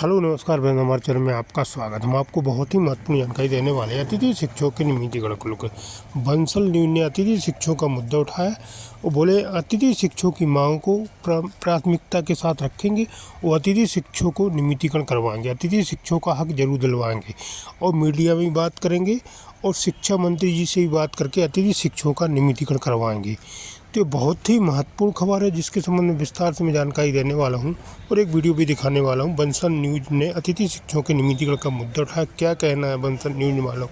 Hello नमस्कार बहन, हमारे चैनल में आपका स्वागत। हम आपको बहुत ही महत्वपूर्ण जानकारी देने वाले हैं अतिथि शिक्षकों के नियमितीकरण को लेकर। बंसल न्यूज ने अतिथि शिक्षकों का मुद्दा उठाया। वो बोले अतिथि शिक्षकों की मांग को प्राथमिकता के साथ रखेंगे। वो अतिथि शिक्षकों को नियमितीकरण करवाएंगे, अतिथि शिक्षकों का हक जरूर दिलवाएंगे और मीडिया में भी बात करेंगे और शिक्षा मंत्री जी से भी बात करके अतिथि शिक्षकों का नियमितीकरण करवाएंगे। तो बहुत ही महत्वपूर्ण खबर है जिसके संबंध में विस्तार से मैं जानकारी देने वाला हूं और एक वीडियो भी दिखाने वाला हूं। बंसल न्यूज ने अतिथि शिक्षकों के नियमितीकरण का मुद्दा उठाया। क्या कहना है बंसल न्यूज वालों?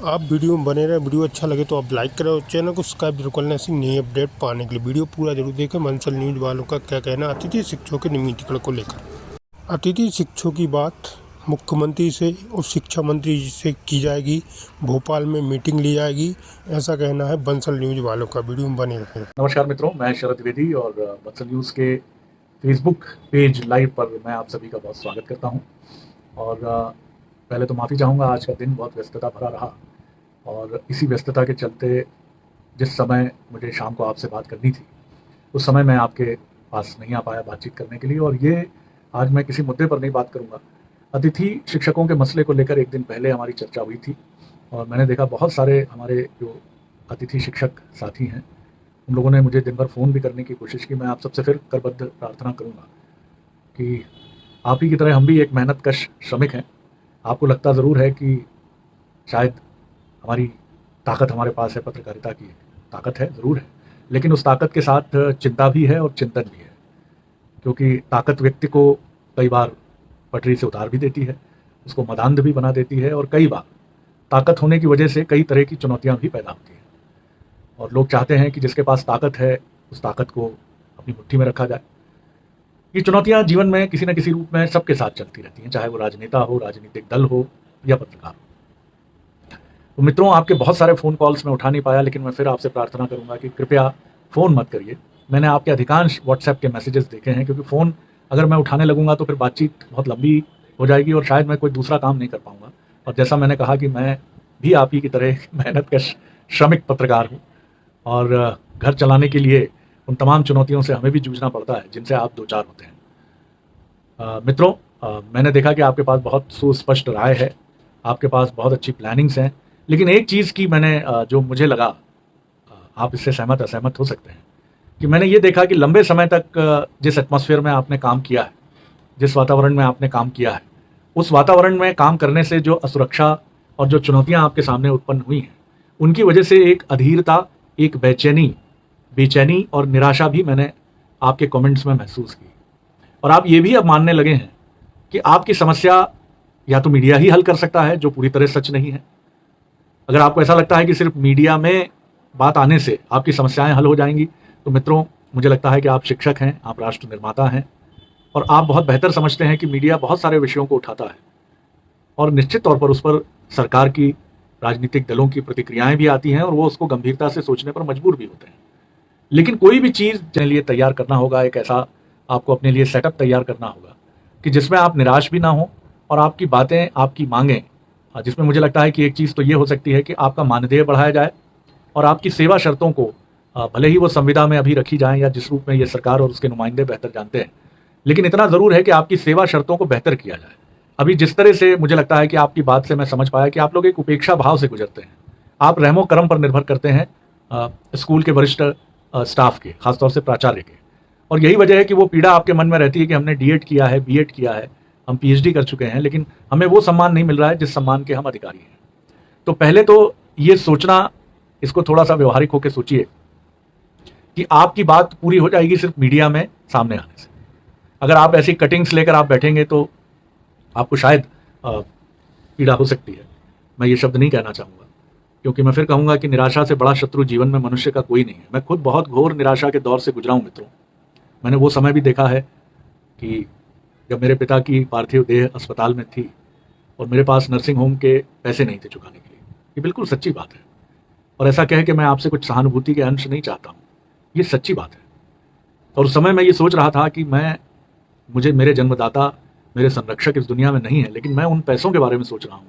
आप वीडियो में बने रहे। वीडियो अच्छा लगे तो आप लाइक करें और चैनल को सब्सक्राइब जरूर कर लें ऐसी नई अपडेट पाने के लिए। वीडियो पूरा जरूर देखें। बंसल न्यूज वालों का क्या कहना है अतिथि शिक्षकों के नियमितीकरण को लेकर? अतिथि शिक्षकों की बात मुख्यमंत्री से और शिक्षा मंत्री जी से की जाएगी। भोपाल में मीटिंग ली जाएगी, ऐसा कहना है बंसल न्यूज वालों का। वीडियो में बने रहें। नमस्कार मित्रों, मैं शरद द्विवेदी और बंसल न्यूज़ के फेसबुक पेज लाइव पर मैं आप सभी का बहुत स्वागत करता हूं। और पहले तो माफ़ी चाहूँगा, आज का दिन बहुत व्यस्तता भरा रहा और इसी व्यस्तता के चलते जिस समय मुझे शाम को आपसे बात करनी थी उस समय मैं आपके पास नहीं आ पाया बातचीत करने के लिए। और ये आज मैं किसी मुद्दे पर नहीं बात करूँगा। अतिथि शिक्षकों के मसले को लेकर एक दिन पहले हमारी चर्चा हुई थी और मैंने देखा बहुत सारे हमारे जो अतिथि शिक्षक साथी हैं उन लोगों ने मुझे दिन भर फ़ोन भी करने की कोशिश की। मैं आप सबसे फिर करबद्ध प्रार्थना करूंगा कि आप ही की तरह हम भी एक मेहनतकश श्रमिक हैं। आपको लगता ज़रूर है कि शायद हमारी ताकत हमारे पास है, पत्रकारिता की ताकत है, ज़रूर है, लेकिन उस ताकत के साथ चिंता भी है और चिंतन भी है, क्योंकि ताकत व्यक्ति को कई बार पटरी से उतार भी देती है, उसको मदान्ध भी बना देती है और कई बार ताकत होने की वजह से कई तरह की चुनौतियाँ भी पैदा होती हैं। और लोग चाहते हैं कि जिसके पास ताकत है उस ताकत को अपनी मुट्ठी में रखा जाए। ये चुनौतियां जीवन में किसी न किसी रूप में सबके साथ चलती रहती हैं, चाहे वो राजनेता हो, राजनीतिक दल हो या पत्रकार हो। तो मित्रों, आपके बहुत सारे फ़ोन कॉल्स मैं उठा नहीं पाया, लेकिन मैं फिर आपसे प्रार्थना करूंगा कि कृपया फ़ोन मत करिए। मैंने आपके अधिकांश व्हाट्सएप के मैसेजेस देखे हैं, क्योंकि फ़ोन अगर मैं उठाने लगूंगा तो फिर बातचीत बहुत लंबी हो जाएगी और शायद मैं कोई दूसरा काम नहीं कर पाऊँगा। और जैसा मैंने कहा कि मैं भी आप ही की तरह मेहनत का श्रमिक पत्रकार हूँ और घर चलाने के लिए उन तमाम चुनौतियों से हमें भी जूझना पड़ता है जिनसे आप दो चार होते हैं। मित्रों, मैंने देखा कि आपके पास बहुत सुस्पष्ट राय है, आपके पास बहुत अच्छी प्लानिंग्स हैं, लेकिन एक चीज़ की मैंने जो मुझे लगा, आप इससे सहमत असहमत हो सकते हैं, कि मैंने ये देखा कि लंबे समय तक जिस एटमॉस्फेयर में आपने काम किया है, जिस वातावरण में आपने काम किया है, उस वातावरण में काम करने से जो असुरक्षा और जो चुनौतियाँ आपके सामने उत्पन्न हुई हैं उनकी वजह से एक अधीरता, एक बेचैनी और निराशा भी मैंने आपके कमेंट्स में महसूस की। और आप ये भी अब मानने लगे हैं कि आपकी समस्या या तो मीडिया ही हल कर सकता है, जो पूरी तरह सच नहीं है। अगर आपको ऐसा लगता है कि सिर्फ मीडिया में बात आने से आपकी समस्याएं हल हो जाएंगी, तो मित्रों, मुझे लगता है कि आप शिक्षक हैं, आप राष्ट्र निर्माता हैं और आप बहुत बेहतर समझते हैं कि मीडिया बहुत सारे विषयों को उठाता है और निश्चित तौर पर उस पर सरकार की, राजनीतिक दलों की प्रतिक्रियाएं भी आती हैं और वो उसको गंभीरता से सोचने पर मजबूर भी होते हैं। लेकिन कोई भी चीज़ के लिए तैयार करना होगा, एक ऐसा आपको अपने लिए सेटअप तैयार करना होगा कि जिसमें आप निराश भी ना हो और आपकी बातें, आपकी मांगें, जिसमें मुझे लगता है कि एक चीज़ तो ये हो सकती है कि आपका मानदेय बढ़ाया जाए और आपकी सेवा शर्तों को, भले ही वो संविदा में अभी रखी जाएं या जिस रूप में ये सरकार और उसके नुमाइंदे बेहतर जानते हैं, लेकिन इतना ज़रूर है कि आपकी सेवा शर्तों को बेहतर किया जाए। अभी जिस तरह से मुझे लगता है कि आपकी बात से मैं समझ पाया कि आप लोग एक उपेक्षा भाव से गुजरते हैं, आप रहमो करम पर निर्भर करते हैं स्कूल के वरिष्ठ स्टाफ के, खासतौर से प्राचार्य के। और यही वजह है कि वो पीड़ा आपके मन में रहती है कि हमने डीएड किया है, बीएड किया है, हम पीएचडी कर चुके हैं, लेकिन हमें वो सम्मान नहीं मिल रहा है जिस सम्मान के हम अधिकारी हैं। तो पहले तो ये सोचना, इसको थोड़ा सा व्यवहारिक होकर सोचिए कि आपकी बात पूरी हो जाएगी सिर्फ मीडिया में सामने आने से। अगर आप ऐसी कटिंग्स लेकर आप बैठेंगे तो आपको शायद पीड़ा हो सकती है। मैं ये शब्द नहीं कहना चाहूँगा, क्योंकि मैं फिर कहूँगा कि निराशा से बड़ा शत्रु जीवन में मनुष्य का कोई नहीं है। मैं खुद बहुत घोर निराशा के दौर से गुजरा हूँ मित्रों। मैंने वो समय भी देखा है कि जब मेरे पिता की पार्थिव देह अस्पताल में थी और मेरे पास नर्सिंग होम के पैसे नहीं थे चुकाने के लिए। ये बिल्कुल सच्ची बात है और ऐसा कह के मैं आपसे कुछ सहानुभूति के अंश नहीं चाहता हूँ, ये सच्ची बात है। और उस समय मैं ये सोच रहा था कि मुझे मेरे जन्मदाता, मेरे संरक्षक इस दुनिया में नहीं है, लेकिन मैं उन पैसों के बारे में सोच रहा हूँ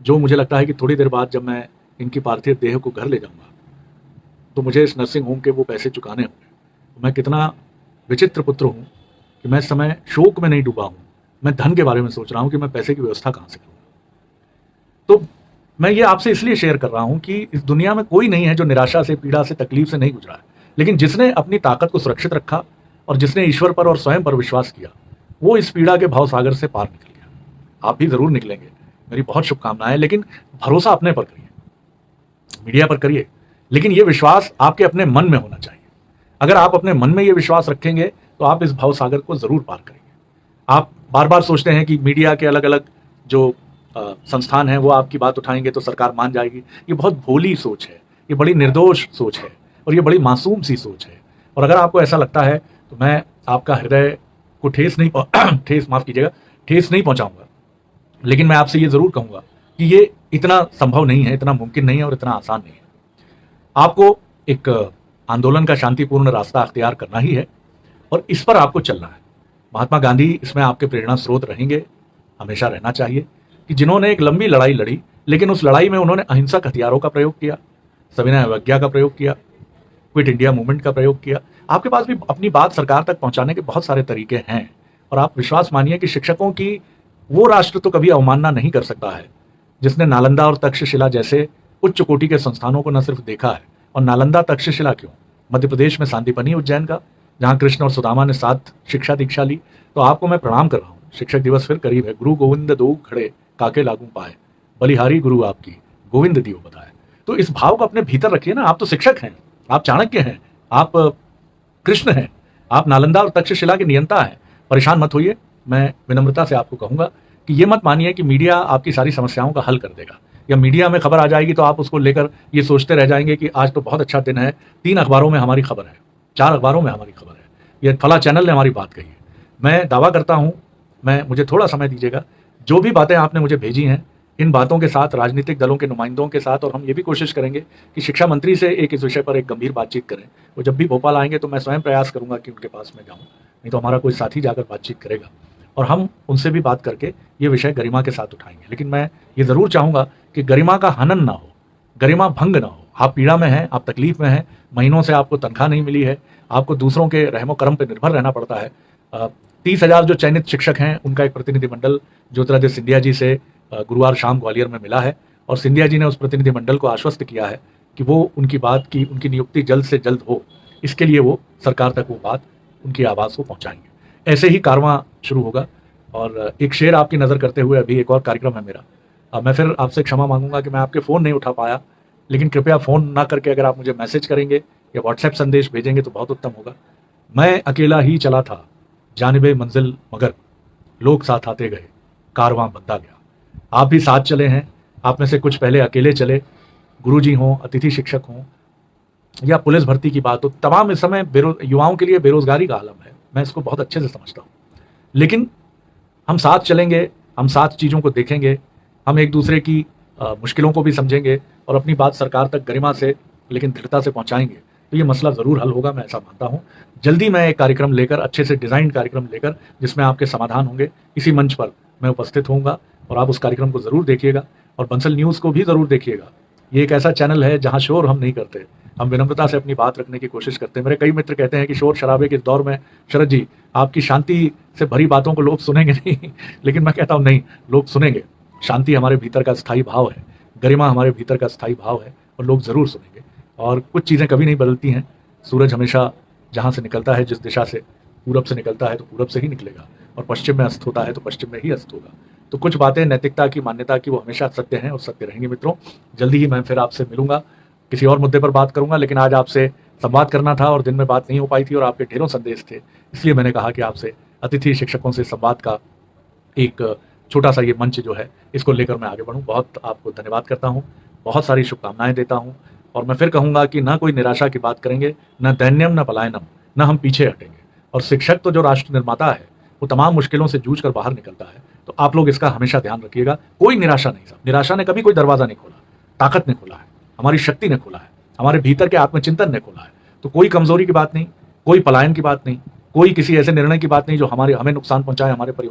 जो मुझे लगता है कि थोड़ी देर बाद जब मैं इनकी पार्थिव देह को घर ले जाऊँगा तो मुझे इस नर्सिंग होम के वो पैसे चुकाने होंगे। मैं कितना विचित्र पुत्र हूँ कि मैं इस समय शोक में नहीं डूबा हूँ, मैं धन के बारे में सोच रहा हूँ कि मैं पैसे की व्यवस्था कहाँ से करूँ। तो मैं ये आपसे इसलिए शेयर कर रहा हूँ कि इस दुनिया में कोई नहीं है जो निराशा से, पीड़ा से, तकलीफ से नहीं गुजरा है, लेकिन जिसने अपनी ताकत को सुरक्षित रखा और जिसने ईश्वर पर और स्वयं पर विश्वास किया, वो इस पीड़ा के भाव सागर से पार निकल गया। आप भी जरूर निकलेंगे, मेरी बहुत शुभकामनाएं। लेकिन भरोसा अपने पर करिए, मीडिया पर करिए, लेकिन ये विश्वास आपके अपने मन में होना चाहिए। अगर आप अपने मन में ये विश्वास रखेंगे तो आप इस भाव सागर को जरूर पार करेंगे। आप बार बार सोचते हैं कि मीडिया के अलग अलग जो संस्थान हैं वो आपकी बात उठाएंगे तो सरकार मान जाएगी। ये बहुत भोली सोच है, ये बड़ी निर्दोष सोच है और ये बड़ी मासूम सी सोच है। और अगर आपको ऐसा लगता है तो मैं आपका हृदय को ठेस नहीं पहुंचाऊंगा, लेकिन मैं आपसे ये जरूर कहूंगा कि ये इतना संभव नहीं है, इतना मुमकिन नहीं है और इतना आसान नहीं है। आपको एक आंदोलन का शांतिपूर्ण रास्ता अख्तियार करना ही है और इस पर आपको चलना है। महात्मा गांधी इसमें आपके प्रेरणा स्रोत रहेंगे, हमेशा रहना चाहिए, कि जिन्होंने एक लंबी लड़ाई लड़ी, लेकिन उस लड़ाई में उन्होंने अहिंसक हथियारों का प्रयोग किया, सविनय अवज्ञा का प्रयोग किया, क्विट इंडिया मूवमेंट का प्रयोग किया। आपके पास भी अपनी बात सरकार तक पहुंचाने के बहुत सारे तरीके हैं और आप विश्वास मानिए कि शिक्षकों की वो राष्ट्र तो कभी अवमानना नहीं कर सकता है जिसने नालंदा और तक्षशिला जैसे उच्च कोटि के संस्थानों को न सिर्फ देखा है, और नालंदा तक्षशिला क्यों, मध्य प्रदेश में सांदीपनि उज्जैन का, जहां कृष्ण और सुदामा ने साथ शिक्षा दीक्षा ली। तो आपको मैं प्रणाम कर रहा हूँ। शिक्षक दिवस फिर करीब है। गुरु गोविंद दो खड़े काके लागू पाए, बलिहारी गुरु आपकी गोविंद दियो बताए। तो इस भाव को अपने भीतर रखिए ना। आप तो शिक्षक हैं, आप चाणक्य हैं, आप कृष्ण हैं, आप नालंदा और तक्षशिला के नियंता हैं। परेशान मत होइए। मैं विनम्रता से आपको कहूंगा कि ये मत मानिए कि मीडिया आपकी सारी समस्याओं का हल कर देगा, या मीडिया में खबर आ जाएगी तो आप उसको लेकर ये सोचते रह जाएंगे कि आज तो बहुत अच्छा दिन है, 3 अखबारों में हमारी खबर है, 4 अखबारों में हमारी खबर है, ये फला चैनल ने हमारी बात कही है। मैं दावा करता हूं, मुझे थोड़ा समय दीजिएगा, जो भी बातें आपने मुझे भेजी हैं, इन बातों के साथ राजनीतिक दलों के नुमाइंदों के साथ, और हम ये भी कोशिश करेंगे कि शिक्षा मंत्री से इस विषय पर एक गंभीर बातचीत करें। वो जब भी भोपाल आएंगे तो मैं स्वयं प्रयास करूंगा कि उनके पास में जाऊं, नहीं तो हमारा कोई साथी जाकर बातचीत करेगा और हम उनसे भी बात करके ये विषय गरिमा के साथ उठाएंगे। लेकिन मैं ये ज़रूर चाहूँगा कि गरिमा का हनन ना हो, गरिमा भंग ना हो। आप पीड़ा में हैं, आप तकलीफ में हैं, महीनों से आपको तनख्वाह नहीं मिली है, आपको दूसरों के रहमो करम पर निर्भर रहना पड़ता है। 30,000 जो चयनित शिक्षक हैं उनका एक प्रतिनिधिमंडल ज्योतिरादित्य सिंधिया जी से गुरुवार शाम ग्वालियर में मिला है और सिंधिया जी ने उस प्रतिनिधिमंडल को आश्वस्त किया है कि वो उनकी नियुक्ति जल्द से जल्द हो, इसके लिए वो सरकार तक वो बात, उनकी आवाज़ को पहुंचाएंगे। ऐसे ही कारवां शुरू होगा। और एक शेर आपकी नज़र करते हुए अभी एक और कार्यक्रम है मेरा। मैं फिर आपसे क्षमा मांगूंगा कि मैं आपके फ़ोन नहीं उठा पाया, लेकिन कृपया फ़ोन ना करके अगर आप मुझे मैसेज करेंगे या व्हाट्सएप संदेश भेजेंगे तो बहुत उत्तम होगा। मैं अकेला ही चला था जानिबे मंजिल, मगर लोग साथ आते गए, कारवां बनता गया। आप भी साथ चले हैं, आप में से कुछ पहले अकेले चले, गुरुजी हों, अतिथि शिक्षक हों, या पुलिस भर्ती की बात हो, तमाम इस समय युवाओं के लिए बेरोजगारी का आलम है। मैं इसको बहुत अच्छे से समझता हूँ, लेकिन हम साथ चलेंगे, हम साथ चीज़ों को देखेंगे, हम एक दूसरे की मुश्किलों को भी समझेंगे और अपनी बात सरकार तक गरिमा से लेकिन दृढ़ता से पहुँचाएंगे, तो ये मसला ज़रूर हल होगा। मैं ऐसा मानता हूँ। जल्दी मैं एक कार्यक्रम लेकर, अच्छे से डिज़ाइन कार्यक्रम लेकर, जिसमें आपके समाधान होंगे, इसी मंच पर मैं उपस्थित होऊंगा और आप उस कार्यक्रम को ज़रूर देखिएगा और बंसल न्यूज़ को भी ज़रूर देखिएगा। ये एक ऐसा चैनल है जहाँ शोर हम नहीं करते, हम विनम्रता से अपनी बात रखने की कोशिश करते हैं। मेरे कई मित्र कहते हैं कि शोर शराबे के इस दौर में शरद जी आपकी शांति से भरी बातों को लोग सुनेंगे नहीं, लेकिन मैं कहता हूँ नहीं, लोग सुनेंगे। शांति हमारे भीतर का स्थायी भाव है, गरिमा हमारे भीतर का स्थायी भाव है और लोग ज़रूर सुनेंगे। और कुछ चीज़ें कभी नहीं बदलती हैं। सूरज हमेशा जहाँ से निकलता है, जिस दिशा से, पूरब से निकलता है तो पूरब से ही निकलेगा, और पश्चिम में अस्त होता है तो पश्चिम में ही अस्त होगा। तो कुछ बातें नैतिकता की, मान्यता की, वो हमेशा सत्य हैं और सत्य रहेंगी। मित्रों, जल्दी ही मैं फिर आपसे मिलूंगा, किसी और मुद्दे पर बात करूंगा, लेकिन आज आपसे संवाद करना था और दिन में बात नहीं हो पाई थी और आपके ढेरों संदेश थे, इसलिए मैंने कहा कि आपसे अतिथि शिक्षकों से संवाद का एक छोटा सा ये मंच जो है, इसको लेकर मैं आगे बढ़ूँ। बहुत आपको धन्यवाद करता हूँ, बहुत सारी शुभकामनाएं देता हूँ और मैं फिर कहूँगा कि ना कोई निराशा की बात करेंगे, न दैन्यम, न पलायनम, न हम पीछे हटेंगे। और शिक्षक तो जो राष्ट्र निर्माता है, वो तमाम मुश्किलों से जूझ कर बाहर निकलता है। तो आप लोग इसका हमेशा ध्यान रखिएगा। कोई निराशा नहीं, साहब, निराशा ने कभी कोई दरवाज़ा नहीं खोला, ताकत ने खोला है, हमारी शक्ति ने खोला है, हमारे भीतर के आत्मचिंतन ने खोला है। तो कोई कमजोरी की बात नहीं, कोई पलायन की बात नहीं, कोई किसी ऐसे निर्णय की बात नहीं जो हमें नुकसान पहुंचाए, हमारे परिवार